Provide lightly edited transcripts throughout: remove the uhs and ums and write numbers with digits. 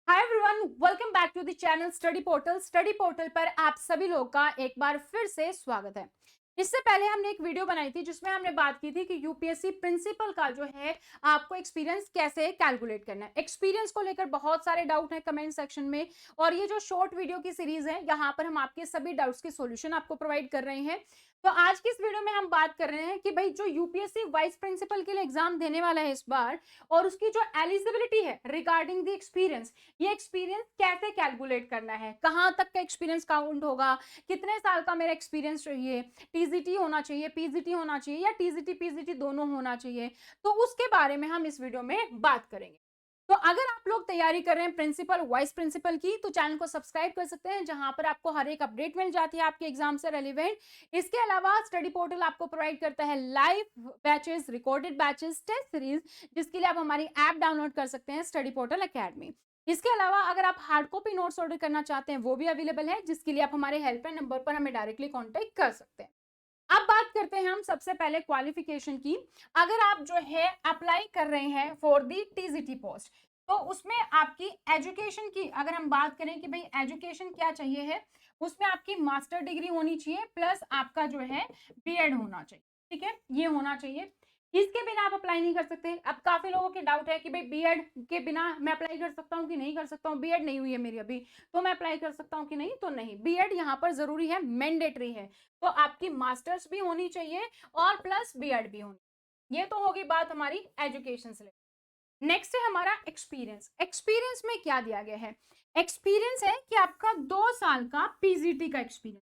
Hi everyone, welcome back to the channel study portal. Study portal पर आप सभी लोग का एक बार फिर से स्वागत है। इससे पहले हमने एक वीडियो बनाई थी जिसमें हमने बात की थी कि यूपीएससी प्रिंसिपल का जो है आपको एक्सपीरियंस कैसे कैलकुलेट करना है। एक्सपीरियंस को लेकर बहुत सारे डाउट हैं कमेंट सेक्शन में, और ये जो शॉर्ट वीडियो की सीरीज है यहाँ पर हम आपके सभी डाउट्स के सॉल्यूशन आपको प्रोवाइड कर रहे हैं। तो आज की इस वीडियो में हम बात कर रहे हैं कि भाई जो यूपीएससी वाइस प्रिंसिपल के लिए एग्जाम देने वाला है इस बार, और उसकी जो एलिजिबिलिटी है रिगार्डिंग द एक्सपीरियंस, ये एक्सपीरियंस कैसे कैलकुलेट करना है, कहां तक का एक्सपीरियंस काउंट होगा, कितने साल का मेरा एक्सपीरियंस चाहिए, टीजीटी होना चाहिए, पीजीटी होना चाहिए या टीजीटी पीजीटी दोनों होना चाहिए, तो उसके बारे में हम इस वीडियो में बात करेंगे। तो अगर आप लोग तैयारी कर रहे हैं प्रिंसिपल वाइस प्रिंसिपल की, तो चैनल को सब्सक्राइब कर सकते हैं, जहां पर आपको हर एक अपडेट मिल जाती है आपके एग्जाम से रेलिवेंट। इसके अलावा स्टडी पोर्टल आपको प्रोवाइड करता है live batches, recorded batches, test series, जिसके लिए आप हमारी ऐप डाउनलोड कर सकते हैं स्टडी पोर्टल एकेडमी। इसके अलावा अगर आप हार्ड कॉपी नोट्स ऑर्डर करना चाहते हैं वो भी अवेलेबल है, जिसके लिए आप हमारे हेल्पलाइन नंबर पर हमें डायरेक्टली कॉन्टेक्ट कर सकते हैं। अब बात करते हैं हम सबसे पहले क्वालिफिकेशन की। अगर आप जो है अप्लाई कर रहे हैं फॉर दी टीजीटी पोस्ट, तो उसमें आपकी एजुकेशन की अगर हम बात करें कि भाई एजुकेशन क्या चाहिए है, उसमें आपकी मास्टर डिग्री होनी चाहिए प्लस आपका जो है बीएड होना चाहिए। ठीक है, ये होना चाहिए। इसके बिना आप अप्लाई नहीं कर सकते। अब काफी लोगों के डाउट है कि भाई बीएड के बिना मैं अप्लाई कर सकता हूँ कि नहीं कर सकता हूँ, बीएड नहीं हुई है मेरी अभी, तो मैं अप्लाई कर सकता हूँ कि नहीं, तो नहीं, बीएड यहाँ पर जरूरी है, मैंडेटरी है। तो आपकी मास्टर्स भी होनी चाहिए और प्लस बीएड भी होनी। ये तो होगी बात हमारी एजुकेशन से। नेक्स्ट है हमारा एक्सपीरियंस। एक्सपीरियंस में क्या दिया गया है? एक्सपीरियंस है कि आपका 2 साल का पीजीटी का एक्सपीरियंस।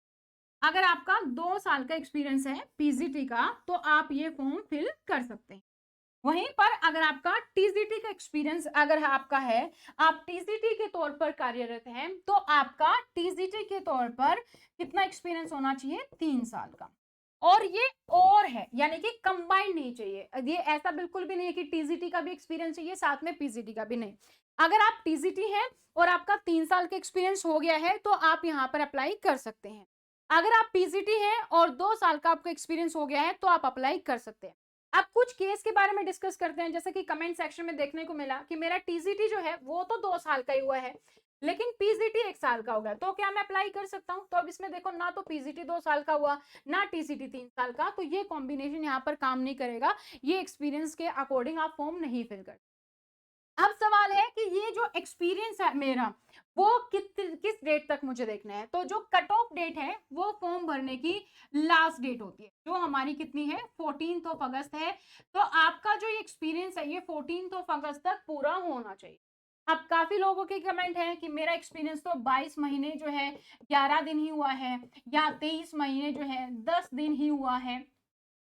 अगर आपका 2 साल का एक्सपीरियंस है पीजीटी का, तो आप ये फॉर्म फिल कर सकते हैं। वहीं पर अगर आपका टीजीटी का एक्सपीरियंस अगर आपका है, आप टीजीटी के तौर पर कार्यरत हैं, तो आपका टीजीटी के तौर पर कितना एक्सपीरियंस होना चाहिए? 3 साल का। और ये और है, यानी कि कंबाइंड नहीं चाहिए। ये ऐसा बिल्कुल भी नहीं है कि टीजीटी का भी एक्सपीरियंस चाहिए साथ में पीजीटी का भी, नहीं। अगर आप टीजीटी हैं और आपका 3 साल का एक्सपीरियंस हो गया है, तो आप यहां पर अप्लाई कर सकते हैं। अगर आप पीजीटी हैं और 2 साल का आपका एक्सपीरियंस हो गया है, तो आप अप्लाई कर सकते हैं। अब कुछ केस के बारे में डिस्कस करते हैं। जैसे कि कमेंट सेक्शन में देखने को मिला कि मेरा टीजीटी जो है वो तो 2 साल का ही हुआ है, लेकिन पीजीटी 1 साल का हो गया, तो क्या मैं अप्लाई कर सकता हूं? तो अब इसमें देखो, ना तो पीजीटी 2 साल का हुआ, ना टीसीटी 3 साल का, तो ये कॉम्बिनेशन यहाँ पर काम नहीं करेगा। ये एक्सपीरियंस के अकॉर्डिंग आप फॉर्म नहीं फिल कर। अब सवाल है कि ये जो एक्सपीरियंस है मेरा, वो किस डेट तक मुझे देखना है? तो जो कट ऑफ डेट है वो फॉर्म भरने की लास्ट डेट होती है, जो हमारी कितनी है? 14 अगस्त है। तो आपका जो ये एक्सपीरियंस है ये 14 अगस्त तक पूरा होना चाहिए। अब काफी लोगों के कमेंट है कि मेरा एक्सपीरियंस तो 22 महीने जो है 11 दिन ही हुआ है, या 23 महीने जो है 10 दिन ही हुआ है।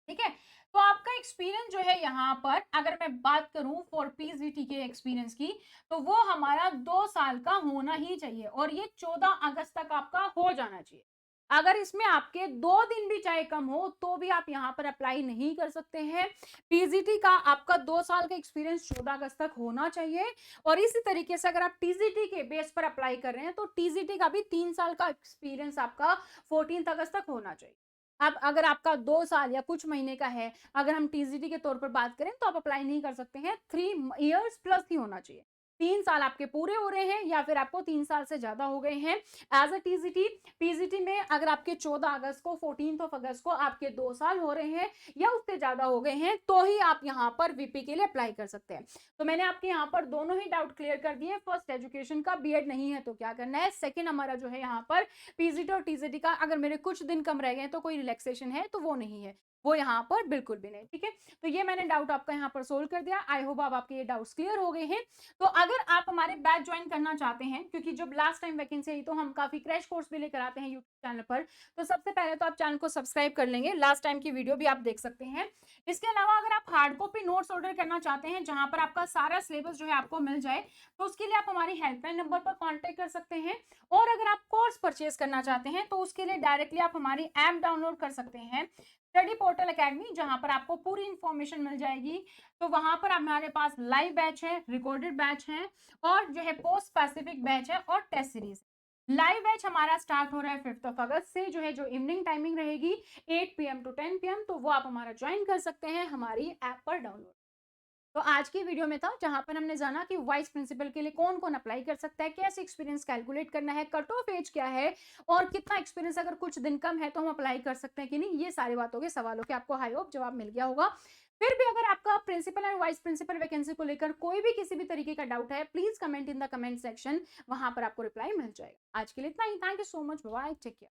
ठीक है, तो आपका एक्सपीरियंस जो है यहाँ पर अगर मैं बात करूं फॉर पीजीटी के एक्सपीरियंस की, तो वो हमारा 2 साल का होना ही चाहिए, और ये 14 अगस्त तक आपका हो जाना चाहिए। अगर इसमें आपके 2 दिन भी चाहे कम हो, तो भी आप यहाँ पर अप्लाई नहीं कर सकते हैं। पीजीटी का आपका 2 साल का एक्सपीरियंस 14 अगस्त तक होना चाहिए। और इसी तरीके से अगर आप टीजीटी के बेस पर अप्लाई कर रहे हैं, तो टीजीटी का भी 3 साल का एक्सपीरियंस आपका 14 अगस्त तक होना चाहिए। अब अगर आपका 2 साल या कुछ महीने का है, अगर हम टीजीटी के तौर पर बात करें, तो आप अप्लाई नहीं कर सकते हैं। 3 इयर्स प्लस ही होना चाहिए। 3 साल आपके पूरे हो रहे हैं या फिर आपको 3 साल से ज्यादा हो गए हैं एज अ टीजीटी। पीजीटी में अगर आपके 14 अगस्त को 14 अगस्त को आपके 2 साल हो रहे हैं या उससे ज्यादा हो गए हैं, तो ही आप यहाँ पर वीपी के लिए अप्लाई कर सकते हैं। तो मैंने आपके यहाँ पर दोनों ही डाउट क्लियर कर दिए। फर्स्ट, एजुकेशन का बीएड नहीं है तो क्या करना है। सेकंड, हमारा जो है यहाँ पर पीजीटी और टीजीटी का अगर मेरे कुछ दिन कम रह गए तो कोई रिलैक्सेशन है, तो वो नहीं है, वो यहाँ पर बिल्कुल भी नहीं। ठीक है, तो ये मैंने डाउट आपका यहाँ पर सोल्व कर दिया। आई होप अब आपके ये डाउट्स क्लियर हो गए हैं। तो अगर आप हमारे बैच ज्वाइन करना चाहते हैं, क्योंकि जब लास्ट टाइम वैकेंसी आई तो हम काफी क्रैश कोर्स भी लेकर आते हैं यूट्यूब चैनल पर, तो सबसे पहले तो आप चैनल को सब्सक्राइब कर लेंगे, लास्ट टाइम की वीडियो भी आप देख सकते हैं। इसके अलावा अगर आप हार्ड कॉपी नोट्स ऑर्डर करना चाहते हैं, जहां पर आपका सारा सिलेबस जो है आपको मिल जाए, तो उसके लिए आप हमारी हेल्पलाइन नंबर पर कॉन्टेक्ट कर सकते हैं। और अगर आप कोर्स परचेज करना चाहते हैं, तो उसके लिए डायरेक्टली आप हमारी ऐप डाउनलोड कर सकते हैं स्टडी पोर्टल एकेडमी, जहां पर आपको पूरी इंफॉर्मेशन मिल जाएगी। तो वहां पर हमारे पास लाइव बैच है, रिकॉर्डेड बैच है, और जो है पोस्ट स्पेसिफिक बैच है और टेस्ट सीरीज। लाइव बैच हमारा स्टार्ट हो रहा है 5 अगस्त से, जो है जो इवनिंग टाइमिंग रहेगी 8 PM to 10 PM, तो वो आप हमारा ज्वाइन कर सकते हैं हमारी ऐप पर डाउनलोड। तो आज की वीडियो में था जहां पर हमने जाना कि वाइस प्रिंसिपल के लिए कौन कौन अप्लाई कर सकता है, कैसे एक्सपीरियंस कैलकुलेट करना है, कट ऑफ एज क्या है और कितना एक्सपीरियंस अगर कुछ दिन कम है तो हम अप्लाई कर सकते हैं कि नहीं। ये सारी बातों के सवालों के आपको आई होप जवाब मिल गया होगा। फिर भी अगर आपका principal and vice principal vacancy को लेकर कोई भी किसी भी तरीके का डाउट है, please comment in the comment section, वहां पर आपको रिप्लाई मिल जाएगा। आज के लिए इतना ही। Thank you so much, bye, take care.